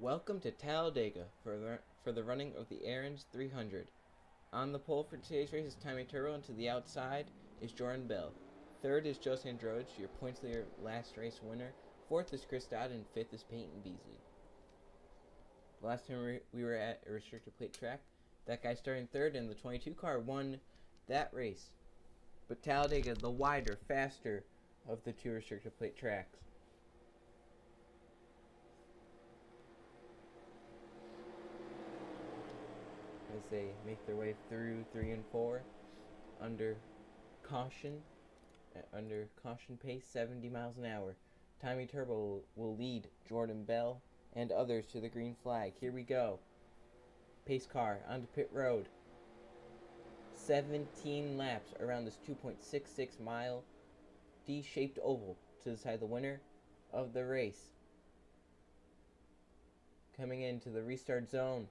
Welcome to Talladega for the running of the NR2003. On the pole for today's race is Tommy Turbo, and to the outside is Jordan Bell. Third is Josie Androge, your points leader last race winner. Fourth is Chris Dodd, and fifth is Peyton Beasley. The last time we were at a restrictor plate track, that guy starting third in the 22 car won that race. But Talladega, the wider, faster of the two restrictor plate tracks. As they make their way through 3 and 4 under caution pace, 70 miles an hour. Tommy Turbo will lead Jordan Bell and others to the green flag. Here we go. Pace car onto pit road. 17 laps around this 2.66 mile D-shaped oval to decide the winner of the race. Coming into the restart zone.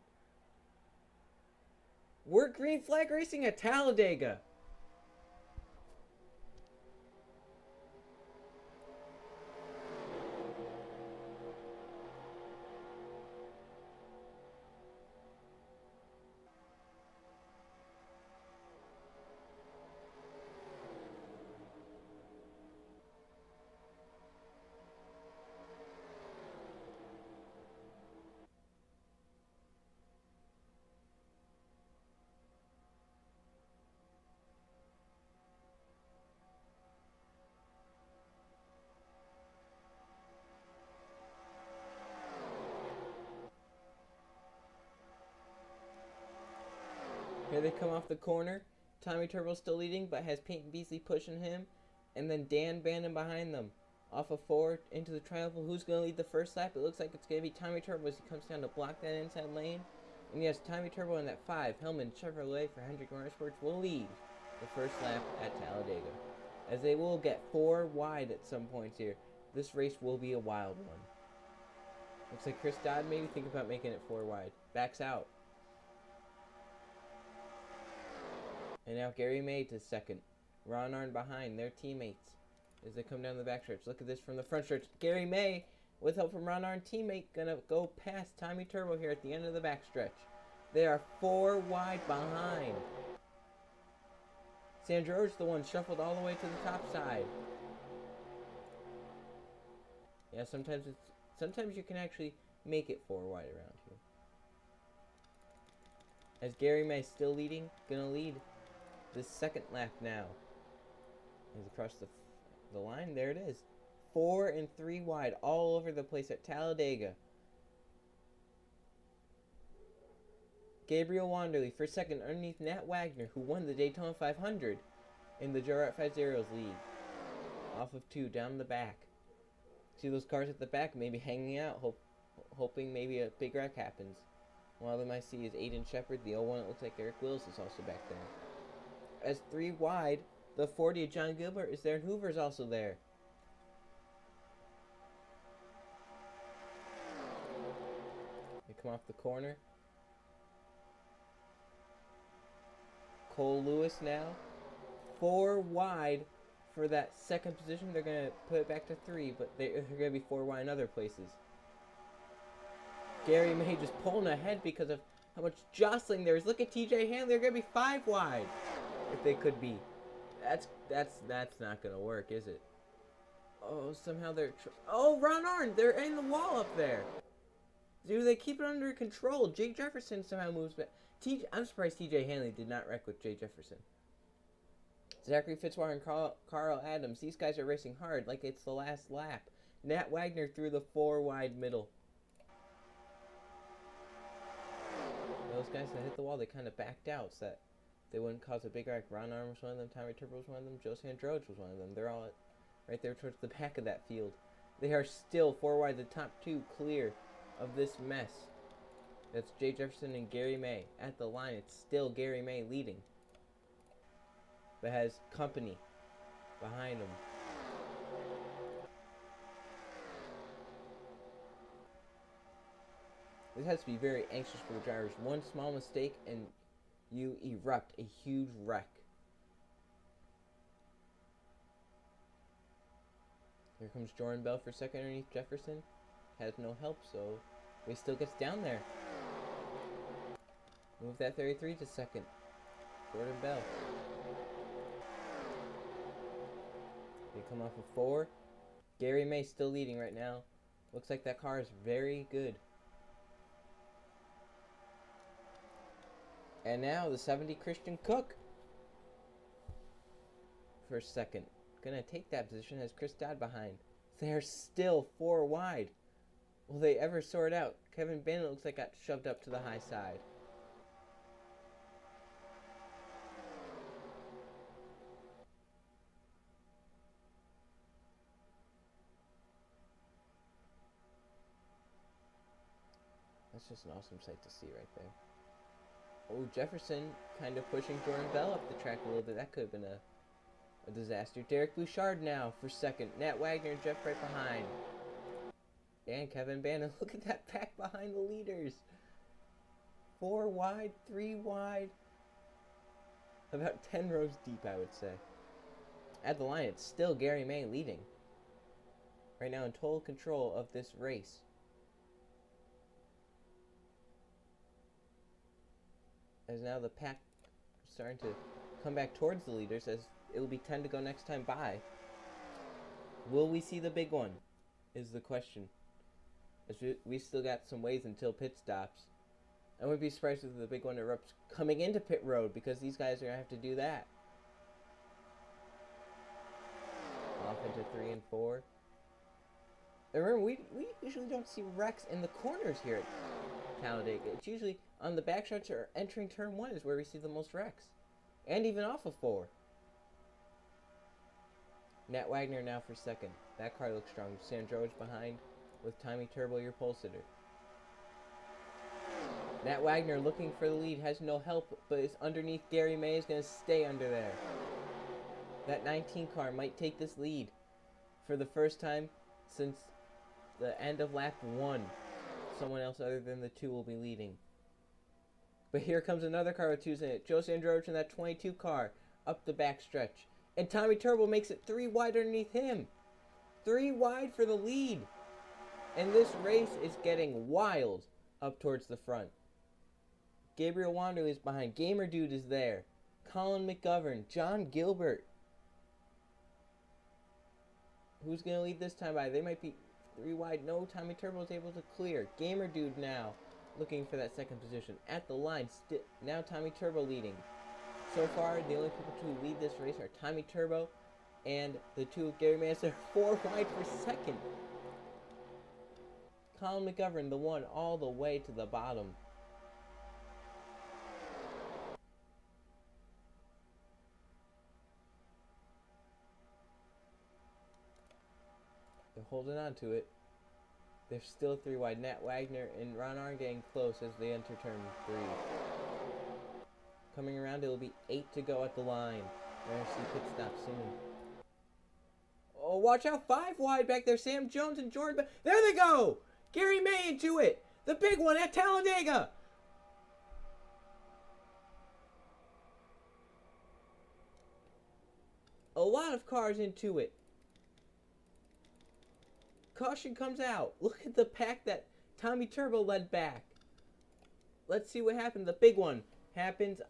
We're green flag racing at Talladega. Here they come off the corner. Tommy Turbo still leading, but has Peyton Beasley pushing him. And then Dan Bannon behind them. Off of 4 into the tri-oval. Who's going to lead the first lap? It looks like it's going to be Tommy Turbo as he comes down to block that inside lane. And yes, Tommy Turbo in that 5. Hellman Chevrolet for Hendrick Motorsports will lead the first lap at Talladega. As they will get 4 wide at some points here. This race will be a wild one. Looks like Chris Dodd maybe think about making it 4 wide. Backs out. And now Gary May to second. Ron Arnn behind their teammates as they come down the backstretch. Look at this from the front stretch. Gary May, with help from Ron Arnn, teammate, gonna go past Tommy Turbo here at the end of the backstretch. They are 4 wide behind. Sandro's the one shuffled all the way to the top side. Yeah, sometimes you can actually make it 4 wide around here. As Gary May still leading, gonna lead this second lap now. He's across the line. There it is. 4 and 3 wide all over the place at Talladega. Gabriel Wanderley for second underneath Nat Wagner, who won the Daytona 500 in the Joe 5-0's lead. Off of 2 down the back. See those cars at the back maybe hanging out, hoping maybe a big wreck happens. One of them I see is Aiden Shepard. The 01, it looks like Eric Willis is also back there. As 3 wide, the 40 of John Gilbert is there, and Hoover's also there. They come off the corner. Cole Lewis now. 4 wide for that second position. They're going to put it back to 3, but they're going to be 4 wide in other places. Gary May just pulling ahead because of how much jostling there is. Look at TJ Hanley. They're going to be 5 wide. If they could be. That's not gonna work, is it? Oh, somehow they're oh, Ron Arnn, they're in the wall up there. Dude, they keep it under control. Jake Jefferson somehow moves back. I'm surprised TJ Hanley did not wreck with Jay Jefferson. Zachary Fitzwater and Carl Adams, these guys are racing hard like it's the last lap. Nat Wagner through the 4 wide middle. Those guys that hit the wall, they kind of backed out so that they wouldn't cause a big wreck. Ron Arnn was one of them. Tommy Turbo was one of them. Josie Androge was one of them. They're all right there towards the back of that field. They are still 4 wide. The top 2 clear of this mess. That's Jay Jefferson and Gary May. At the line, it's still Gary May leading. But has company behind him. This has to be very anxious for the drivers. One small mistake and you erupt a huge wreck. Here comes Jordan Bell for second underneath Jefferson. Has no help, so But he still gets down there. Move that 33 to second. Jordan Bell. They come off of 4. Gary May still leading right now. Looks like that car is very good. And now the 70 Christian Cook. For second. Gonna take that position as Chris Dodd behind. They're still 4 wide. Will they ever sort out? Kevin Bennett looks like got shoved up to the high side. That's just an awesome sight to see right there. Oh, Jefferson kind of pushing Jordan Bell up the track a little bit. That could have been a disaster. Derek Bouchard now for second. Nat Wagner and Jeff right behind. And Kevin Bannon. Look at that pack behind the leaders. 4 wide, 3 wide. About 10 rows deep, I would say. At the line, it's still Gary May leading. Right now in total control of this race. As now the pack is starting to come back towards the leaders, as it will be 10 to go next time by. Will we see the big one? Is the question. As we still got some ways until pit stops. I wouldn't be surprised if the big one erupts coming into pit road, because these guys are going to have to do that. Off into 3 and 4. And remember, we usually don't see wrecks in the corners here at Talladega. It's usually on the backstretch or entering turn 1 is where we see the most wrecks. And even off of 4. Nat Wagner now for second. That car looks strong. Sandroj behind with Tommy Turbo, your pole sitter. Nat Wagner looking for the lead, has no help, but is underneath Gary May, is going to stay under there. That 19 car might take this lead for the first time since the end of lap 1. Someone else other than the 2 will be leading. But here comes another car with 2s in it. Joe Sandroj in that 22 car up the back stretch. And Tommy Turbo makes it 3 wide underneath him. 3 wide for the lead. And this race is getting wild up towards the front. Gabriel Wanderley is behind. Gamer Dude is there. Colin McGovern. John Gilbert. Who's going to lead this time by? They might be 3 wide. No, Tommy Turbo is able to clear. Gamer Dude now looking for that second position. At the line, now Tommy Turbo leading. So far, the only people to lead this race are Tommy Turbo and the 2 of Gary May. They're 4 wide for second. Colin McGovern, the 1, all the way to the bottom. They're holding on to it. They're still 3 wide. Nat Wagner and Ron Arn getting close as they enter turn 3. Coming around, it will be 8 to go at the line. We're going to see pit stop soon. Oh, watch out. 5 wide back there. Sam Jones and Jordan. There they go. Gary May into it. The big one at Talladega. A lot of cars into it. Caution comes out. Look at the pack that Tommy Turbo led back. Let's see what happened. The big one happens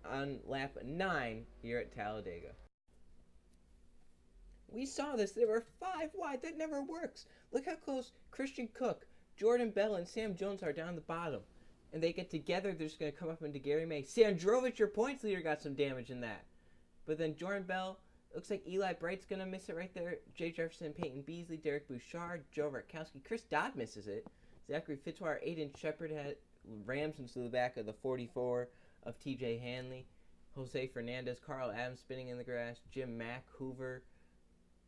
on lap 9 here at Talladega. We saw this. There were 5 wide. That never works. Look how close Christian Cook, Jordan Bell, and Sam Jones are down the bottom. And they get together. They're just going to come up into Gary May. Sandrovich, your points leader, got some damage in that. But then Jordan Bell, looks like Eli Bright's going to miss it right there. Jay Jefferson, Peyton Beasley, Derek Bouchard, Joe Rutkowski. Chris Dodd misses it. Zachary Fitzwater, Aiden Shepard rams into the back of the 44 of TJ Hanley. Jose Fernandez, Carl Adams spinning in the grass. Jim Mack, Hoover.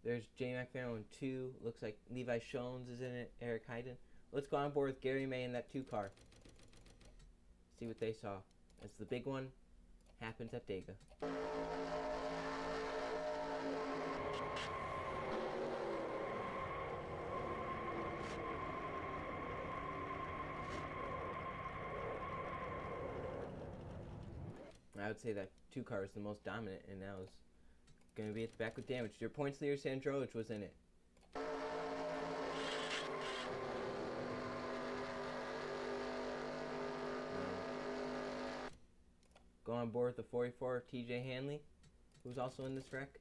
There's J. McFarland 2. Looks like Levi Shones is in it. Eric Hayden. Let's go on board with Gary May in that 2 car. See what they saw. As the big one happens at Dega. I would say that 2 car is the most dominant, and now is going to be at the back with damage. Your points leader, Sandroj, was in it. go on board with the 44 TJ Hanley, who's also in this wreck,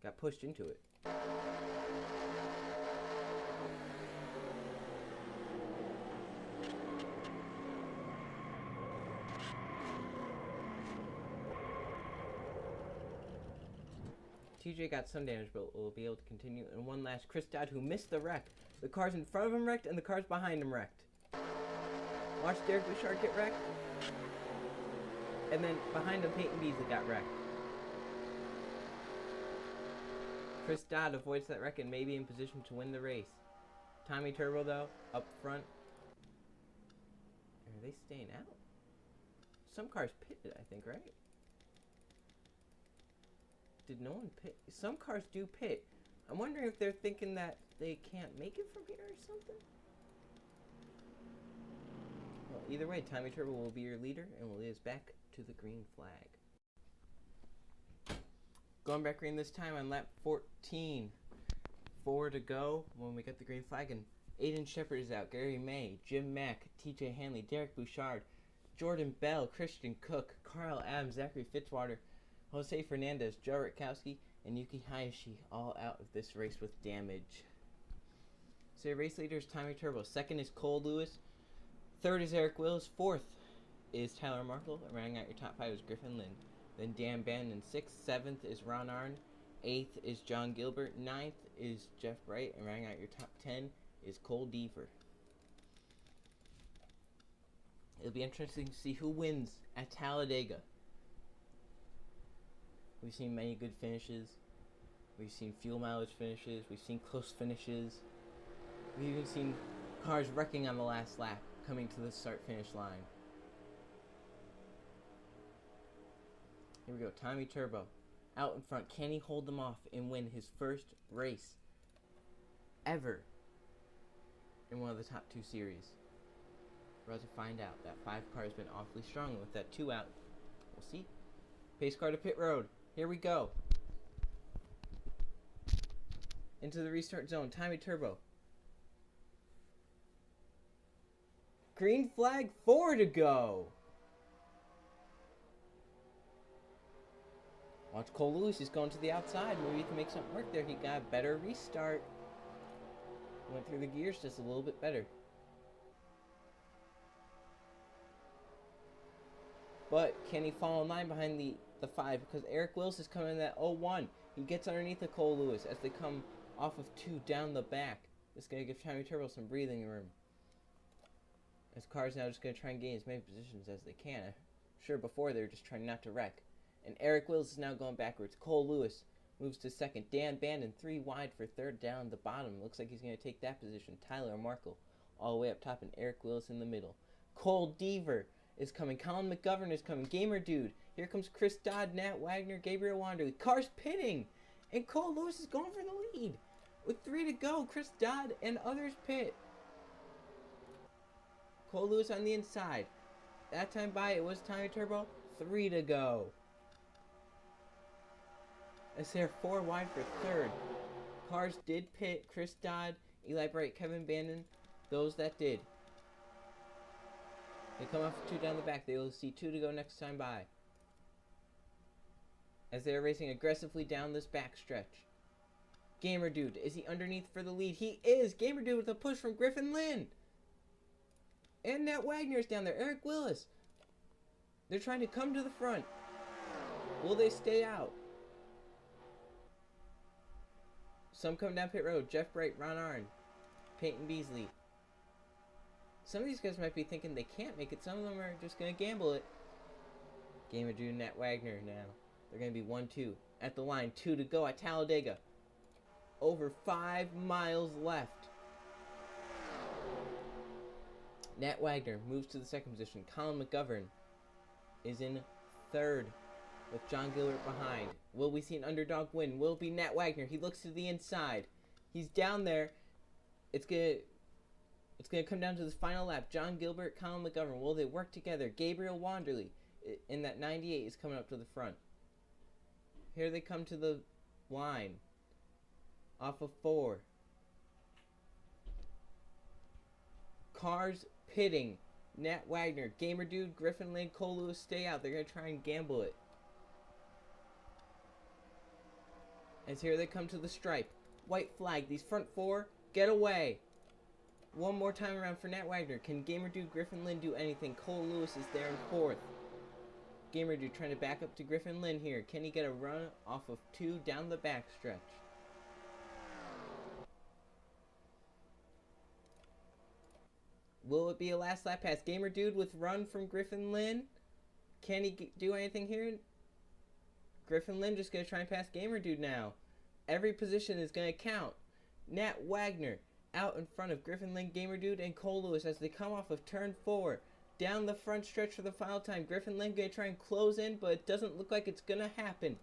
got pushed into it. TJ got some damage, but will be able to continue. And one last, Chris Dodd, who missed the wreck. The cars in front of him wrecked, and the cars behind him wrecked. Watch Derek Bouchard get wrecked. And then behind him, Peyton Beasley got wrecked. Chris Dodd avoids that wreck and may be in position to win the race. Tommy Turbo, though, up front. Are they staying out? Some cars pitted, I think, right? Did no one pit? Some cars do pit. I'm wondering if they're thinking that they can't make it from here or something. Well, either way, Tommy Turbo will be your leader and will lead us back to the green flag. Going back green this time on lap 14. 4 to go when we get the green flag, and Aiden Shepard is out. Gary May, Jim Mack, TJ Hanley, Derek Bouchard, Jordan Bell, Christian Cook, Carl Adams, Zachary Fitzwater, Jose Fernandez, Joe Rutkowski, and Yuki Hayashi all out of this race with damage. So your race leader is Tommy Turbo. Second is Cole Lewis. Third is Eric Willis. Fourth is Tyler Markle. Rounding out your top 5 is Griffin Lynn. Then Dan Bannon. 6th, 7th is Ron Arnn. 8th is John Gilbert. 9th is Jeff Bright. And rounding out your top 10 is Cole Deaver. It'll be interesting to see who wins at Talladega. We've seen many good finishes. We've seen fuel mileage finishes. We've seen close finishes. We've even seen cars wrecking on the last lap coming to the start-finish line. Here we go. Tommy Turbo out in front. Can he hold them off and win his first race ever in one of the top 2 series? We're about to find out. That 5 car has been awfully strong. With that 2 out, we'll see. Pace car to pit road. Here we go. Into the restart zone. Tommy Turbo. Green flag, 4 to go. Watch Cole Lewis. He's going to the outside. Maybe he can make something work there. He got a better restart. Went through the gears just a little bit better. But can he fall in line behind the 5? Because Eric Willis is coming in at 0-1. He gets underneath the Cole Lewis as they come off of 2 down the back. It's going to give Tommy Turbo some breathing room. As cars now just going to try and gain as many positions as they can. I'm sure before they were just trying not to wreck. And Eric Willis is now going backwards. Cole Lewis moves to 2nd. Dan Bannon 3 wide for 3rd down the bottom. Looks like he's going to take that position. Tyler Markle all the way up top and Eric Willis in the middle. Cole Deaver is coming. Colin McGovern is coming. Gamer Dude. Here comes Chris Dodd, Nat Wagner, Gabriel Wanderley. Cars pitting. And Cole Lewis is going for the lead. With 3 to go, Chris Dodd and others pit. Cole Lewis on the inside. That time by, it was Tommy Turbo. 3 to go. As they're 4 wide for 3rd. Cars did pit. Chris Dodd, Eli Bright, Kevin Bannon. Those that did. They come off 2 down the back. They will see 2 to go next time by. As they are racing aggressively down this back stretch. Gamer Dude, is he underneath for the lead? He is! Gamer Dude with a push from Griffin Lynn. And Nat Wagner's down there. Eric Willis. They're trying to come to the front. Will they stay out? Some come down pit road. Jeff Bright, Ron Arnn, Peyton Beasley. Some of these guys might be thinking they can't make it. Some of them are just going to gamble it. Gamer Dude, Nat Wagner now. They're going to be 1-2. At the line, 2 to go at Talladega. Over 5 miles left. Nat Wagner moves to the 2nd position. Colin McGovern is in 3rd with John Gilbert behind. Will we see an underdog win? Will it be Nat Wagner? He looks to the inside. He's down there. It's gonna come down to this final lap. John Gilbert, Colin McGovern. Will they work together? Gabriel Wanderley in that 98 is coming up to the front. Here they come to the line. Off of 4. Cars pitting. Nat Wagner, Gamer Dude, Griffin Lynn, Cole Lewis stay out. They're going to try and gamble it. As here they come to the stripe. White flag. These front four, get away. One more time around for Nat Wagner. Can Gamer Dude, Griffin Lynn do anything? Cole Lewis is there in fourth. Gamer Dude trying to back up to Griffin Lynn here. Can he get a run off of 2 down the backstretch? Will it be a last lap pass? Gamer Dude with run from Griffin Lynn. Can he do anything here? Griffin Lynn just going to try and pass Gamer Dude now. Every position is going to count. Nat Wagner out in front of Griffin Lynn, Gamer Dude, and Cole Lewis as they come off of turn 4. Down the front stretch for the final time. Griffin Lynn going to try and close in, but it doesn't look like it's going to happen.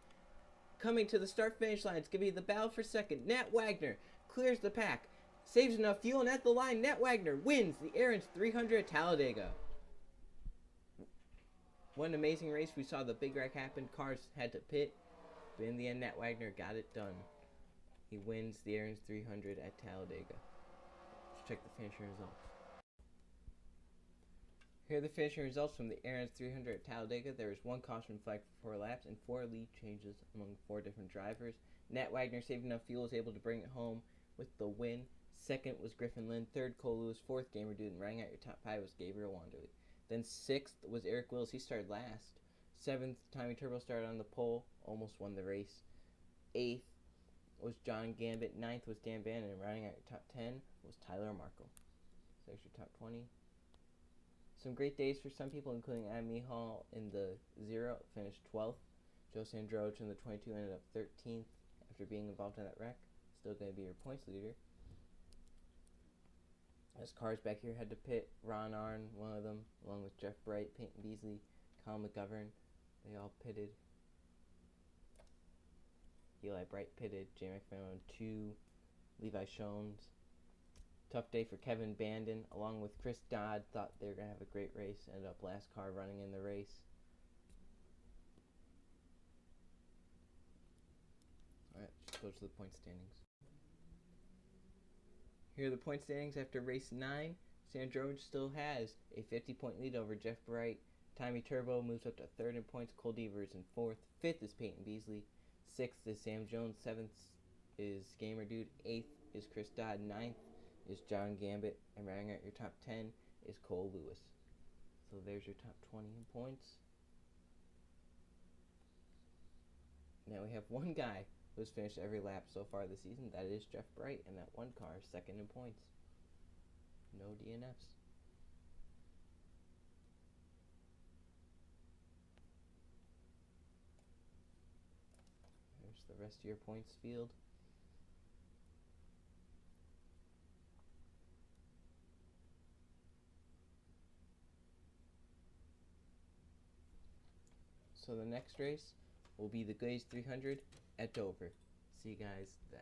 Coming to the start-finish line, it's going to be the battle for second. Nat Wagner clears the pack. Saves enough fuel, and at the line, Nat Wagner wins the NR2003 at Talladega. What an amazing race. We saw the big wreck happen. Cars had to pit, but in the end, Nat Wagner got it done. He wins the NR2003 at Talladega. Let's check the finishing results. Here are the finishing results from the NR2003 at Talladega. There was 1 caution flag for 4 laps and 4 lead changes among 4 different drivers. Nat Wagner saved enough fuel, was able to bring it home with the win. Second was Griffin Lynn. Third, Cole Lewis. Fourth, Gamer Dude. And rounding out your top 5 was Gabriel Wanderley. Then 6th was Eric Wills. He started last. 7th, Tommy Turbo started on the pole. Almost won the race. 8th was John Gambit. 9th was Dan Bannon. And rounding out your top 10 was Tyler Markle. So there's your top 20. Some great days for some people, including Adam Hall in the 0, finished 12th. Joe Sandroch in the 22 ended up 13th after being involved in that wreck. Still going to be your points leader. As cars back here had to pit, Ron Arn, one of them, along with Jeff Bright, Peyton Beasley, Colin McGovern, they all pitted. Eli Bright pitted, Jay McMillan 2, Levi Shones. Tough day for Kevin Bandon, along with Chris Dodd. Thought they were going to have a great race. Ended up last car running in the race. Alright, let's go to the point standings. Here are the point standings after race 9. Sandrovich still has a 50-point lead over Jeff Bright. Tommy Turbo moves up to 3rd in points. Cole Deaver is in 4th. 5th is Peyton Beasley. 6th is Sam Jones. 7th is Gamer Dude. 8th is Chris Dodd. 9th is John Gambit, and rounding out your top 10 is Cole Lewis. So there's your top 20 in points. Now we have one guy who's finished every lap so far this season. That is Jeff Bright, and that one car is 2nd in points. No DNFs. There's the rest of your points field. So the next race will be the Glaze 300 at Dover. See you guys then.